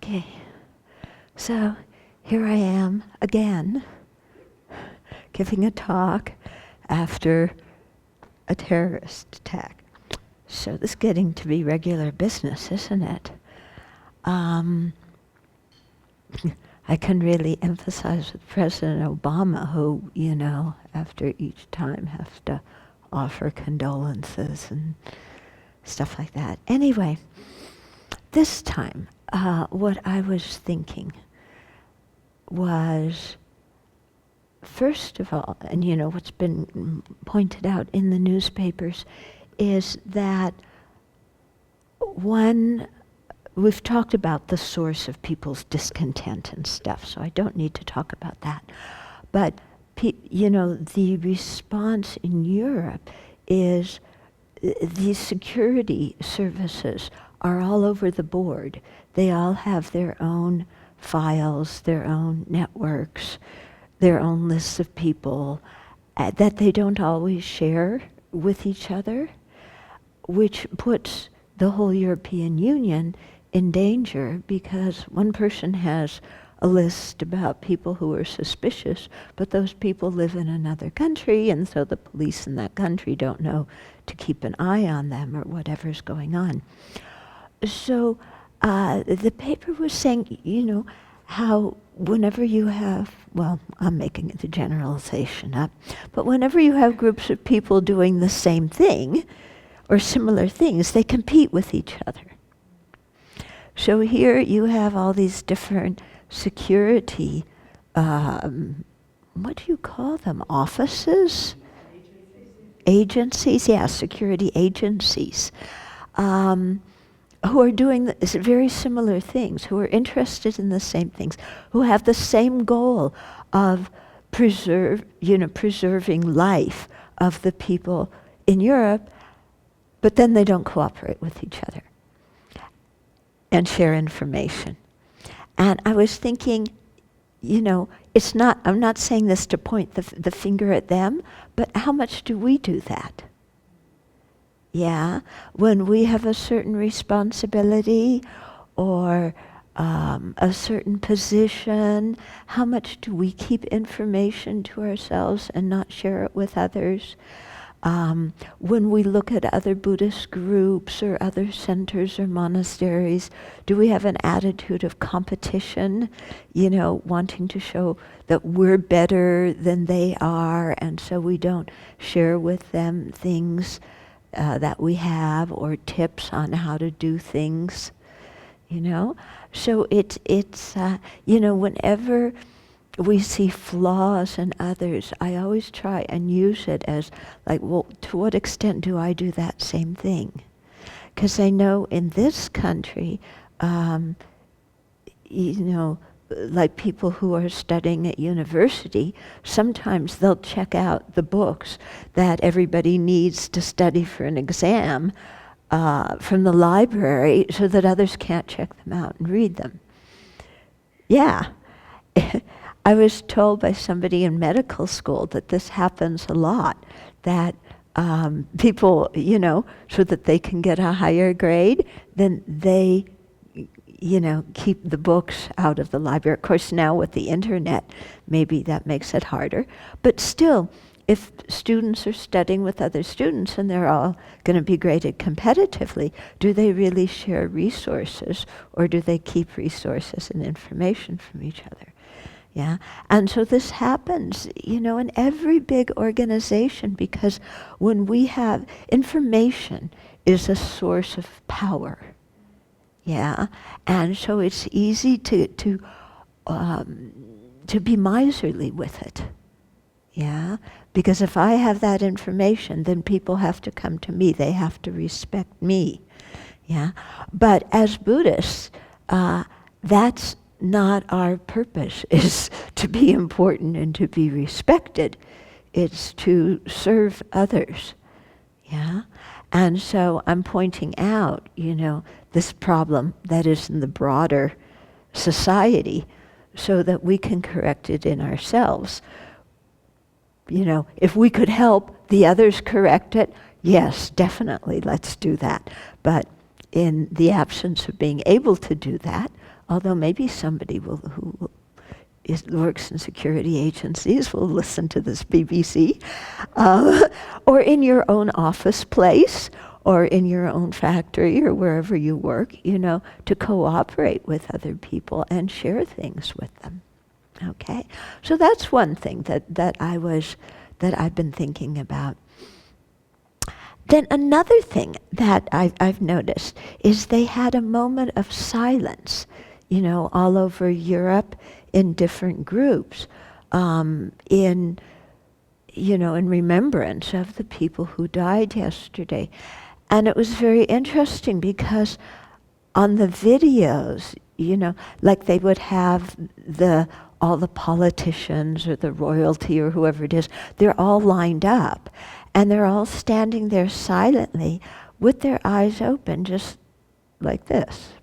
Okay, so here I am again, giving a talk after a terrorist attack. So this is getting to be regular business, isn't it? I can really emphasize with President Obama, who, after each time has to offer condolences and stuff like that. Anyway, this time, what I was thinking was, first of all, and what's been pointed out in the newspapers, is that we've talked about the source of people's discontent and stuff, so I don't need to talk about that. But, the response in Europe is these security services are all over the board. They all have their own files, their own networks, their own lists of people that they don't always share with each other, which puts the whole European Union in danger because one person has a list about people who are suspicious, but those people live in another country, and so the police in that country don't know to keep an eye on them or whatever's going on. So the paper was saying, how whenever you have, well, I'm making the generalization up, but whenever you have groups of people doing the same thing or similar things, they compete with each other. So here you have all these different security, what do you call them, offices? Agencies, yeah, security agencies, who are doing very similar things, who are interested in the same things, who have the same goal of preserving life of the people in Europe, but then they don't cooperate with each other and share information. And I was thinking, I'm not saying this to point the finger at them, but how much do we do that? Yeah, when we have a certain responsibility or a certain position, how much do we keep information to ourselves and not share it with others? When we look at other Buddhist groups or other centers or monasteries, do we have an attitude of competition, wanting to show that we're better than they are, and so we don't share with them things that we have or tips on how to do things, So it's whenever we see flaws in others, I always try and use it as to what extent do I do that same thing? Because I know in this country, like people who are studying at university, sometimes they'll check out the books that everybody needs to study for an exam from the library so that others can't check them out and read them. Yeah. I was told by somebody in medical school that this happens a lot, that people, so that they can get a higher grade, then they, keep the books out of the library. Of course, now with the internet, maybe that makes it harder. But still, if students are studying with other students and they're all going to be graded competitively, do they really share resources, or do they keep resources and information from each other? Yeah, and so this happens, in every big organization, because when we have information is a source of power. Yeah, and so it's easy to be miserly with it. Yeah, because if I have that information, then people have to come to me. They have to respect me. Yeah, but as Buddhists, that's not our purpose, is to be important and to be respected. It's to serve others. Yeah? And so I'm pointing out, this problem that is in the broader society so that we can correct it in ourselves. If we could help the others correct it, yes, definitely, let's do that. But in the absence of being able to do that, although maybe somebody who works in security agencies will listen to this BBC, or in your own office place, or in your own factory, or wherever you work, to cooperate with other people and share things with them. Okay, so that's one thing that I've been thinking about. Then another thing that I've noticed is they had a moment of silence, all over Europe in different groups, in remembrance of the people who died yesterday. And it was very interesting because on the videos, like they would have all the politicians or the royalty or whoever it is, they're all lined up. And they're all standing there silently with their eyes open, just like this.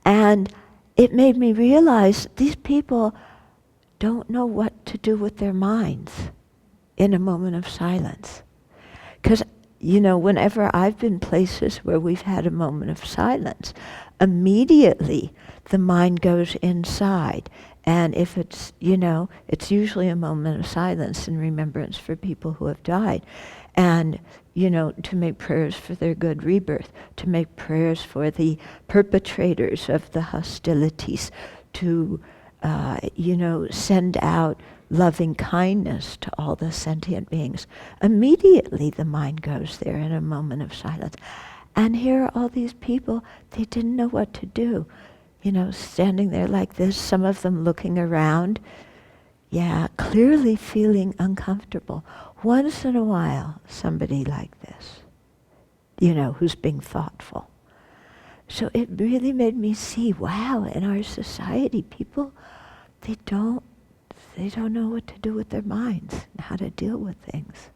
And it made me realize these people don't know what to do with their minds in a moment of silence. Because, whenever I've been places where we've had a moment of silence, immediately the mind goes inside. And if it's, it's usually a moment of silence and remembrance for people who have died. And, to make prayers for their good rebirth, to make prayers for the perpetrators of the hostilities, to, send out loving kindness to all the sentient beings. Immediately the mind goes there in a moment of silence. And here are all these people, they didn't know what to do. Standing there like this, some of them looking around, clearly feeling uncomfortable. Once in a while, somebody like this, who's being thoughtful. So it really made me see, wow, in our society, people, they don't know what to do with their minds and how to deal with things.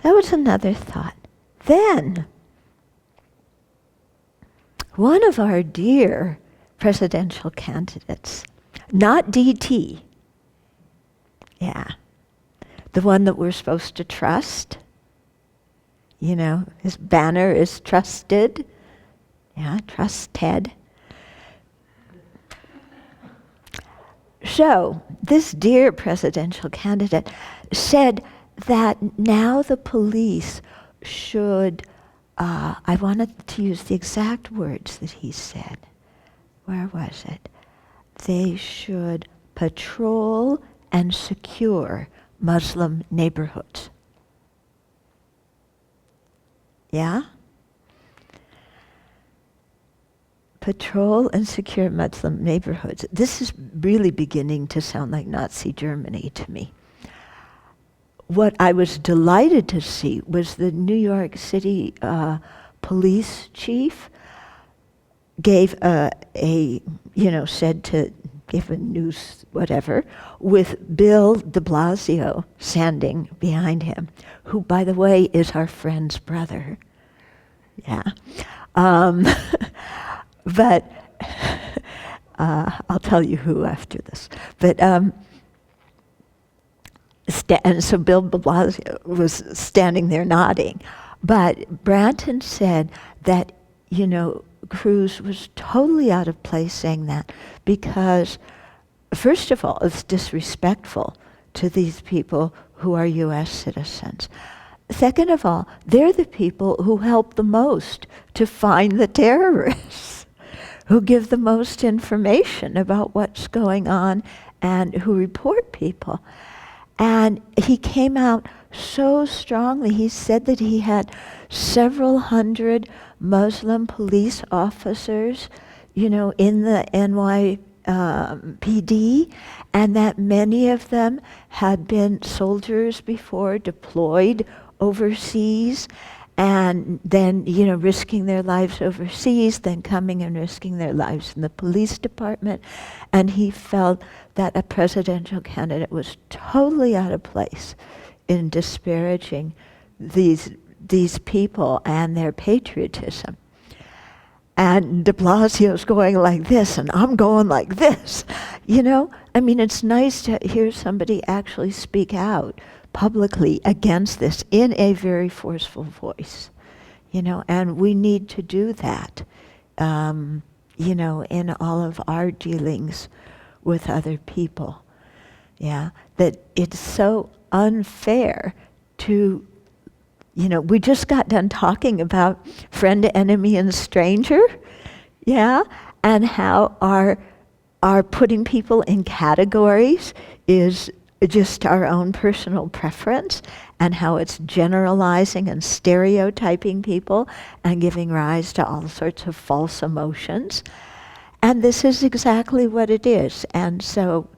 That was another thought. Then, one of our dear presidential candidates, not DT, the one that we're supposed to trust, his banner is trusted, trusted. So, this dear presidential candidate said that now the police should, I wanted to use the exact words that he said. Where was it? They should patrol and secure Muslim neighborhoods. Yeah? Patrol and secure Muslim neighborhoods. This is really beginning to sound like Nazi Germany to me. What I was delighted to see was the New York City police chief gave said to give a news whatever, with Bill de Blasio standing behind him, who, by the way, is our friend's brother. But I'll tell you who after this. But and so Bill de Blasio was standing there nodding. But Branton said that, Cruz was totally out of place saying that because, first of all, it's disrespectful to these people who are U.S. citizens. Second of all, they're the people who help the most to find the terrorists, who give the most information about what's going on and who report people. And he came out so strongly. He said that he had several hundred Muslim police officers, in the NYPD, and that many of them had been soldiers before, deployed overseas, and then, risking their lives overseas, then coming and risking their lives in the police department. And he felt that a presidential candidate was totally out of place in disparaging these people and their patriotism. And de Blasio's going like this, and I'm going like this. It's nice to hear somebody actually speak out publicly against this in a very forceful voice, and we need to do that in all of our dealings with other people. Yeah, that it's so unfair to, we just got done talking about friend, enemy, and stranger, yeah, and how our putting people in categories is just our own personal preference, and how it's generalizing and stereotyping people and giving rise to all sorts of false emotions. And this is exactly what it is. And so,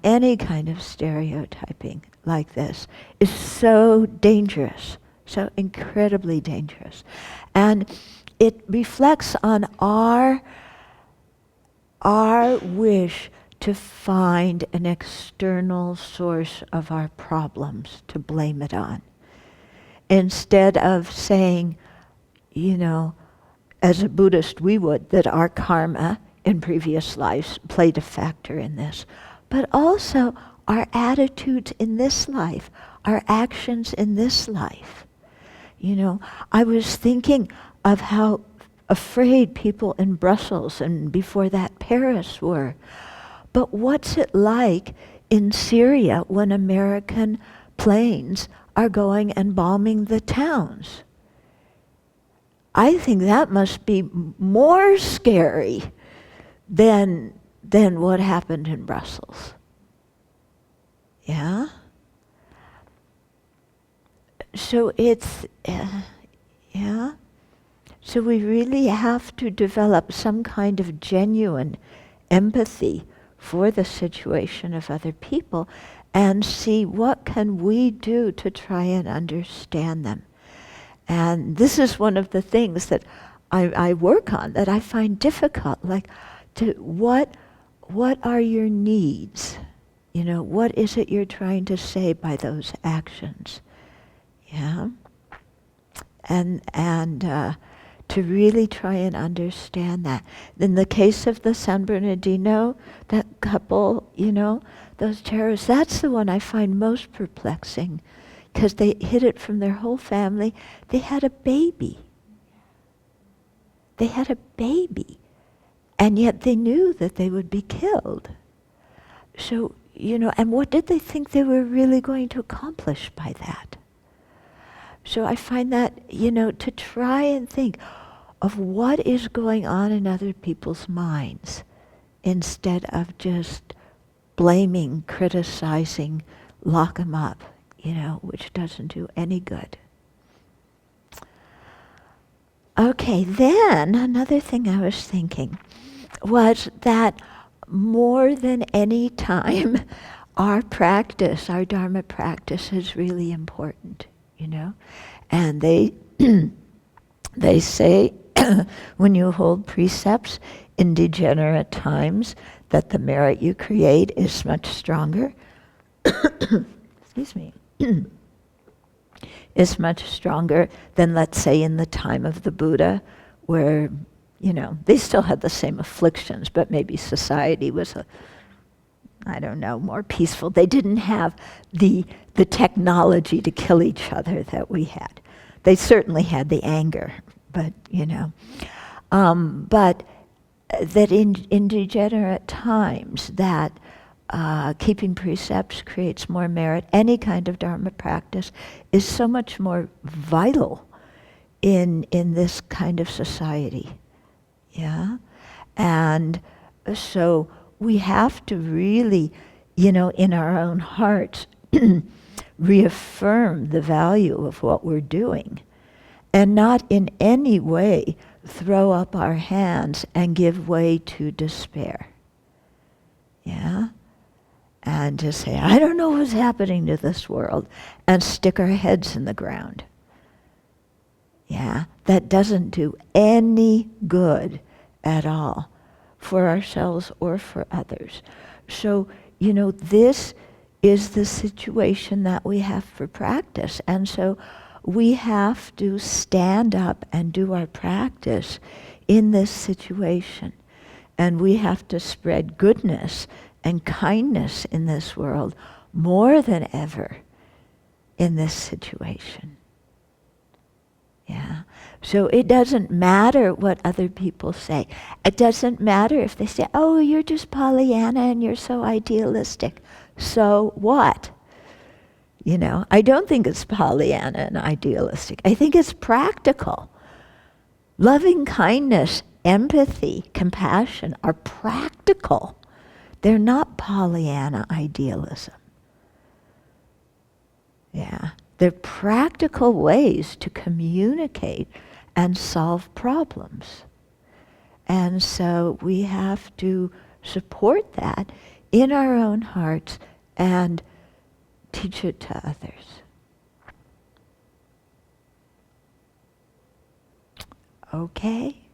any kind of stereotyping like this is so dangerous, so incredibly dangerous. And it reflects on our wish to find an external source of our problems to blame it on. Instead of saying, as a Buddhist we would, that our karma in previous lives played a factor in this, but also our attitudes in this life, our actions in this life. I was thinking of how afraid people in Brussels and before that Paris were. But what's it like in Syria when American planes are going and bombing the towns? I think that must be more scary than what happened in Brussels. Yeah? So it's, yeah? So we really have to develop some kind of genuine empathy for the situation of other people and see what can we do to try and understand them. And this is one of the things that I work on that I find difficult, like what are your needs? What is it you're trying to say by those actions? Yeah? And to really try and understand that. In the case of the San Bernardino, that couple, those terrorists, that's the one I find most perplexing, because they hid it from their whole family. They had a baby. They had a baby. And yet they knew that they would be killed. So, and what did they think they were really going to accomplish by that? So I find that, to try and think of what is going on in other people's minds instead of just blaming, criticizing, lock them up, which doesn't do any good. Okay, then another thing I was thinking was that more than any time, our practice, our Dharma practice is really important, And they say when you hold precepts in degenerate times that the merit you create is much stronger. Excuse me. Is much stronger than, let's say, in the time of the Buddha, where, they still had the same afflictions, but maybe society was more peaceful. They didn't have the technology to kill each other that we had. They certainly had the anger, but, but that in degenerate times that keeping precepts creates more merit. Any kind of Dharma practice is so much more vital in this kind of society. Yeah? And so we have to really, in our own hearts, reaffirm the value of what we're doing and not in any way throw up our hands and give way to despair. Yeah? And to say, I don't know what's happening to this world, and stick our heads in the ground. Yeah? That doesn't do any good at all for ourselves or for others. So, this is the situation that we have for practice. And so we have to stand up and do our practice in this situation. And we have to spread goodness and kindness in this world more than ever in this situation. Yeah. So it doesn't matter what other people say. It doesn't matter if they say, oh, you're just Pollyanna and you're so idealistic. So what? You know, I don't think it's Pollyanna and idealistic. I think it's practical. Loving kindness, empathy, compassion are practical. They're not Pollyanna idealism. Yeah. They're practical ways to communicate and solve problems. And so we have to support that in our own hearts and teach it to others. Okay?